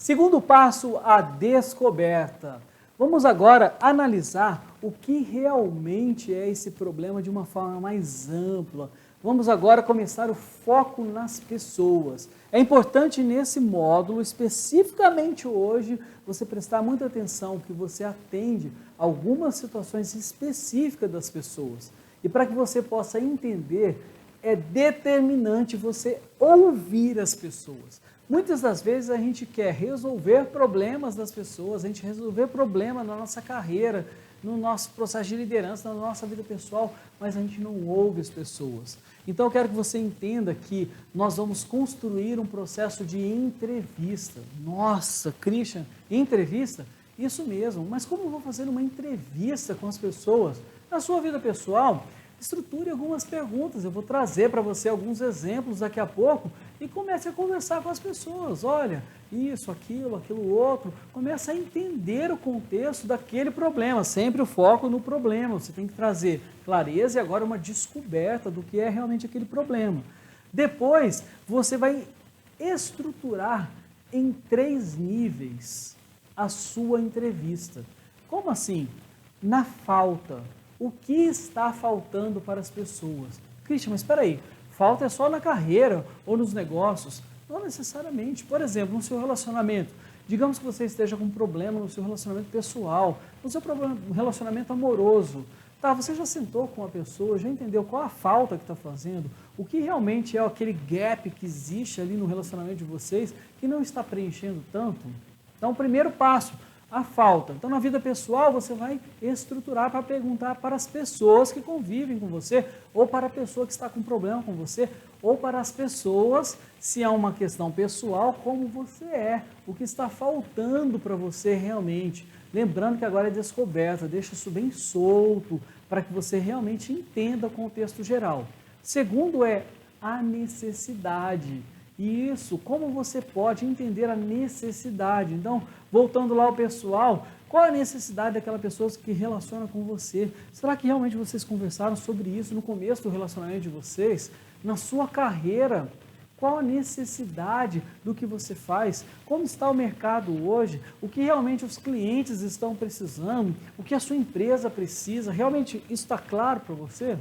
Segundo passo, a descoberta. Vamos agora analisar o que realmente é esse problema de uma forma mais ampla. Vamos agora começar o foco nas pessoas. É importante nesse módulo, especificamente hoje, você prestar muita atenção que você atende algumas situações específicas das pessoas. E para que você possa entender, é determinante você ouvir as pessoas. Muitas das vezes a gente quer resolver problemas das pessoas, a gente resolver problemas na nossa carreira, no nosso processo de liderança, na nossa vida pessoal, mas a gente não ouve as pessoas. Então eu quero que você entenda que nós vamos construir um processo de entrevista. Nossa, Christian, entrevista? Isso mesmo, mas como eu vou fazer uma entrevista com as pessoas? Na sua vida pessoal, estruture algumas perguntas, eu vou trazer para você alguns exemplos daqui a pouco e comece a conversar com as pessoas. Olha, isso, aquilo outro, comece a entender o contexto daquele problema, sempre o foco no problema, você tem que trazer clareza e agora uma descoberta do que é realmente aquele problema. Depois, você vai estruturar em 3 níveis a sua entrevista. Como assim? Na falta. O que está faltando para as pessoas? Christian, mas espera aí, falta é só na carreira ou nos negócios? Não necessariamente. Por exemplo, no seu relacionamento, digamos que você esteja com um problema no seu relacionamento pessoal, no seu relacionamento amoroso. Tá, você já sentou com a pessoa, já entendeu qual a falta que está fazendo? O que realmente é aquele gap que existe ali no relacionamento de vocês que não está preenchendo tanto? Então, o primeiro passo, a falta. Então, na vida pessoal, você vai estruturar para perguntar para as pessoas que convivem com você, ou para a pessoa que está com problema com você, ou para as pessoas, se é uma questão pessoal, como você é, o que está faltando para você realmente. Lembrando que agora é descoberta, deixa isso bem solto, para que você realmente entenda o contexto geral. Segundo é a necessidade. Isso, como você pode entender a necessidade. Então, voltando lá ao pessoal, qual a necessidade daquela pessoa que relaciona com você? Será que realmente vocês conversaram sobre isso no começo do relacionamento de vocês? Na sua carreira, qual a necessidade do que você faz? Como está o mercado hoje? O que realmente os clientes estão precisando? O que a sua empresa precisa? Realmente isso está claro para você?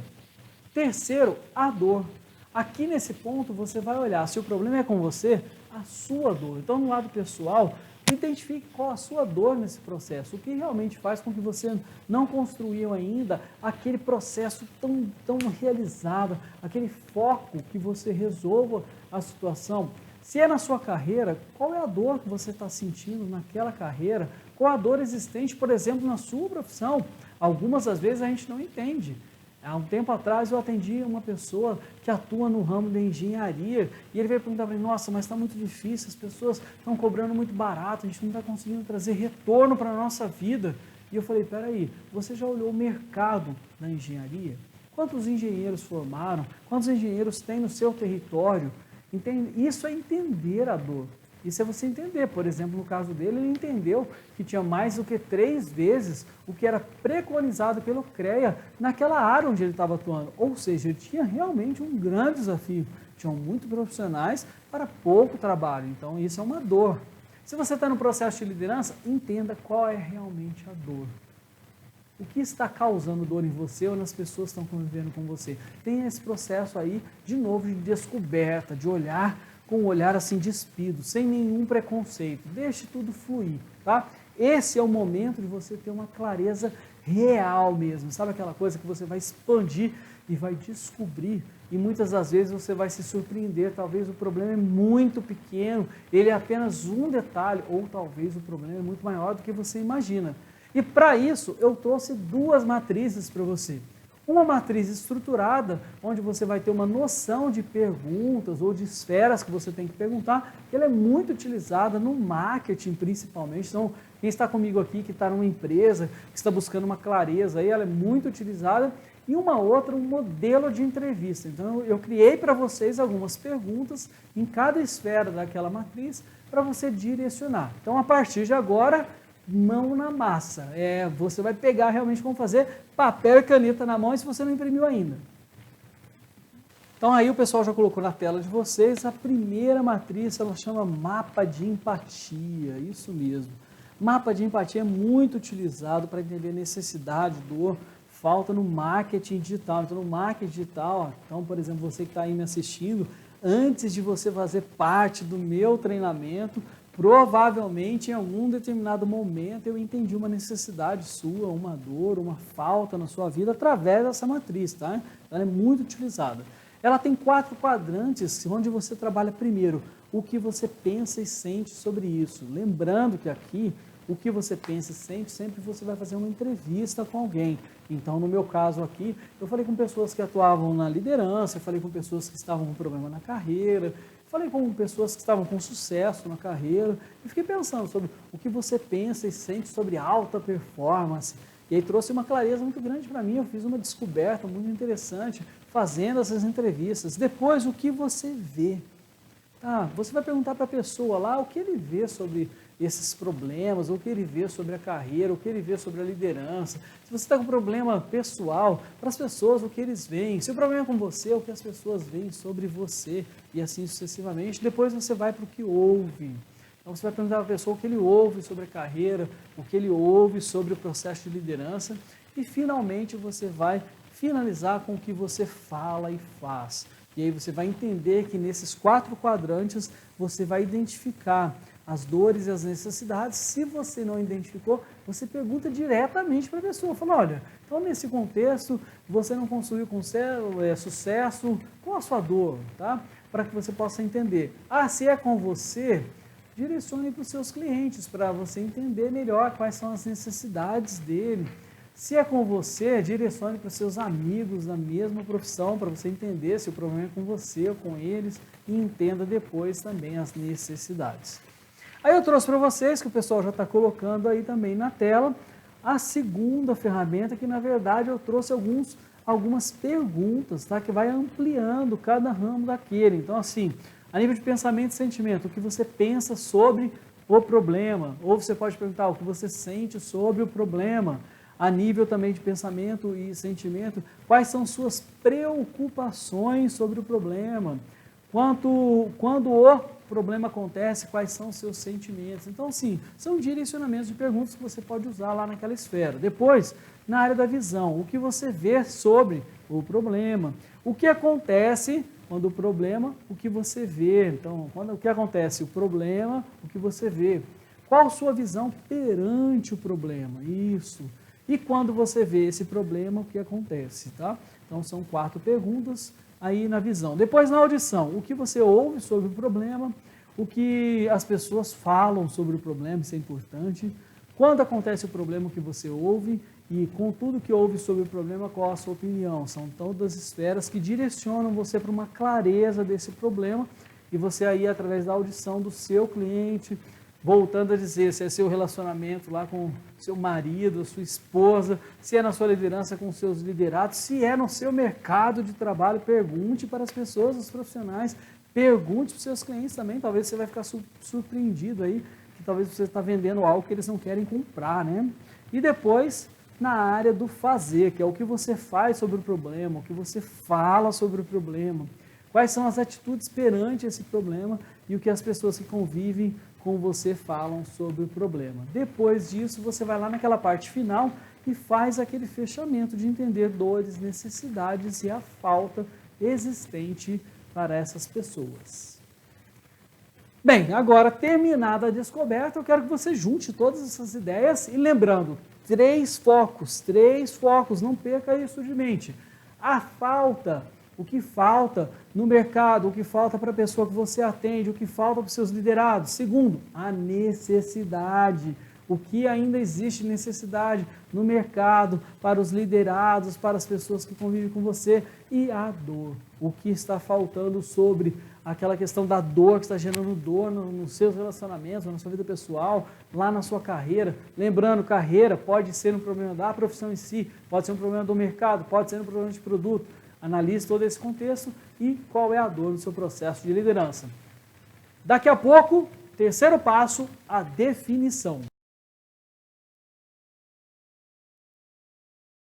Terceiro, a dor. Aqui nesse ponto você vai olhar se o problema é com você, a sua dor. Então no lado pessoal, identifique qual a sua dor nesse processo, o que realmente faz com que você não construiu ainda aquele processo tão realizado, aquele foco que você resolva a situação. Se é na sua carreira, qual é a dor que você está sentindo naquela carreira? Qual a dor existente, por exemplo, na sua profissão? Algumas das vezes a gente não entende. Há um tempo atrás eu atendi uma pessoa que atua no ramo da engenharia e ele veio perguntar para mim, nossa, mas está muito difícil, as pessoas estão cobrando muito barato, a gente não está conseguindo trazer retorno para a nossa vida. E eu falei, peraí, você já olhou o mercado da engenharia? Quantos engenheiros formaram? Quantos engenheiros tem no seu território? Entende? Isso é entender a dor. Isso é você entender, por exemplo, no caso dele, ele entendeu que tinha mais do que 3 vezes o que era preconizado pelo CREA naquela área onde ele estava atuando. Ou seja, ele tinha realmente um grande desafio. Tinham muitos profissionais para pouco trabalho, então isso é uma dor. Se você está no processo de liderança, entenda qual é realmente a dor. O que está causando dor em você ou nas pessoas que estão convivendo com você? Tenha esse processo aí, de novo, de descoberta, de olhar com um olhar assim despido, sem nenhum preconceito. Deixe tudo fluir, tá? Esse é o momento de você ter uma clareza real mesmo. Sabe aquela coisa que você vai expandir e vai descobrir? E muitas das vezes você vai se surpreender. Talvez o problema é muito pequeno, ele é apenas um detalhe, ou talvez o problema é muito maior do que você imagina. E para isso, eu trouxe 2 matrizes para você. Uma matriz estruturada, onde você vai ter uma noção de perguntas ou de esferas que você tem que perguntar, ela é muito utilizada no marketing principalmente. Então, quem está comigo aqui, que está numa empresa, que está buscando uma clareza, aí, ela é muito utilizada. E uma outra, um modelo de entrevista. Então, eu criei para vocês algumas perguntas em cada esfera daquela matriz para você direcionar. Então, a partir de agora, mão na massa. Você vai pegar realmente como fazer papel e caneta na mão, e se você não imprimiu ainda. Então aí o pessoal já colocou na tela de vocês a primeira matriz, ela chama mapa de empatia, isso mesmo. Mapa de empatia é muito utilizado para entender necessidade, dor, falta no marketing digital. Então no marketing digital, então por exemplo, você que está aí me assistindo, antes de você fazer parte do meu treinamento, provavelmente em algum determinado momento eu entendi uma necessidade sua, uma dor, uma falta na sua vida através dessa matriz, tá? Ela é muito utilizada. Ela tem 4 quadrantes, onde você trabalha primeiro o que você pensa e sente sobre isso. Lembrando que aqui, o que você pensa e sente, sempre você vai fazer uma entrevista com alguém. Então, no meu caso aqui, eu falei com pessoas que atuavam na liderança, eu falei com pessoas que estavam com problema na carreira, falei com pessoas que estavam com sucesso na carreira, e fiquei pensando sobre o que você pensa e sente sobre alta performance. E aí trouxe uma clareza muito grande para mim, eu fiz uma descoberta muito interessante fazendo essas entrevistas. Depois, o que você vê? Tá, você vai perguntar para a pessoa lá o que ele vê sobre esses problemas, o que ele vê sobre a carreira, o que ele vê sobre a liderança. Se você está com problema pessoal, para as pessoas o que eles veem. Se o problema é com você, o que as pessoas veem sobre você e assim sucessivamente. Depois você vai para o que ouve. Então você vai perguntar para a pessoa o que ele ouve sobre a carreira, o que ele ouve sobre o processo de liderança e finalmente você vai finalizar com o que você fala e faz. E aí você vai entender que nesses 4 quadrantes você vai identificar as dores e as necessidades. Se você não identificou, você pergunta diretamente para a pessoa. Fala, olha, então nesse contexto você não conseguiu sucesso, qual a sua dor? Tá? Para que você possa entender. Ah, se é com você, direcione para os seus clientes, para você entender melhor quais são as necessidades dele. Se é com você, direcione para os seus amigos da mesma profissão, para você entender se o problema é com você ou com eles e entenda depois também as necessidades. Aí eu trouxe para vocês, que o pessoal já está colocando aí também na tela, a segunda ferramenta, que na verdade eu trouxe algumas perguntas, tá? Que vai ampliando cada ramo daquele. Então assim, a nível de pensamento e sentimento, o que você pensa sobre o problema, ou você pode perguntar o que você sente sobre o problema. A nível também de pensamento e sentimento, quais são suas preocupações sobre o problema? Quando o problema acontece, quais são os seus sentimentos? Então, sim, são direcionamentos de perguntas que você pode usar lá naquela esfera. Depois, na área da visão, o que você vê sobre o problema? O que acontece quando o problema, o que você vê? Então, o que acontece? O problema, o que você vê? Qual a sua visão perante o problema? Isso. E quando você vê esse problema, o que acontece, tá? Então, são 4 perguntas aí na visão. Depois, na audição, o que você ouve sobre o problema, o que as pessoas falam sobre o problema, isso é importante. Quando acontece o problema, o que você ouve e com tudo que ouve sobre o problema, qual a sua opinião? São todas esferas que direcionam você para uma clareza desse problema e você aí, através da audição do seu cliente, voltando a dizer, se é seu relacionamento lá com seu marido, sua esposa, se é na sua liderança com seus liderados, se é no seu mercado de trabalho, pergunte para as pessoas, os profissionais, pergunte para os seus clientes também, talvez você vai ficar surpreendido aí, que talvez você está vendendo algo que eles não querem comprar, né? E depois, na área do fazer, que é o que você faz sobre o problema, o que você fala sobre o problema, quais são as atitudes perante esse problema e o que as pessoas que convivem com você falam sobre o problema. Depois disso, você vai lá naquela parte final e faz aquele fechamento de entender dores, necessidades e a falta existente para essas pessoas. Bem, agora terminada a descoberta, eu quero que você junte todas essas ideias e lembrando, 3 focos, não perca isso de mente. A falta, o que falta no mercado, o que falta para a pessoa que você atende, o que falta para os seus liderados. Segundo, a necessidade, o que ainda existe necessidade no mercado, para os liderados, para as pessoas que convivem com você. E a dor, o que está faltando sobre aquela questão da dor, que está gerando dor nos seus relacionamentos, na sua vida pessoal, lá na sua carreira. Lembrando, carreira pode ser um problema da profissão em si, pode ser um problema do mercado, pode ser um problema de produto. Analise todo esse contexto e qual é a dor do seu processo de liderança. Daqui a pouco, terceiro passo, a definição.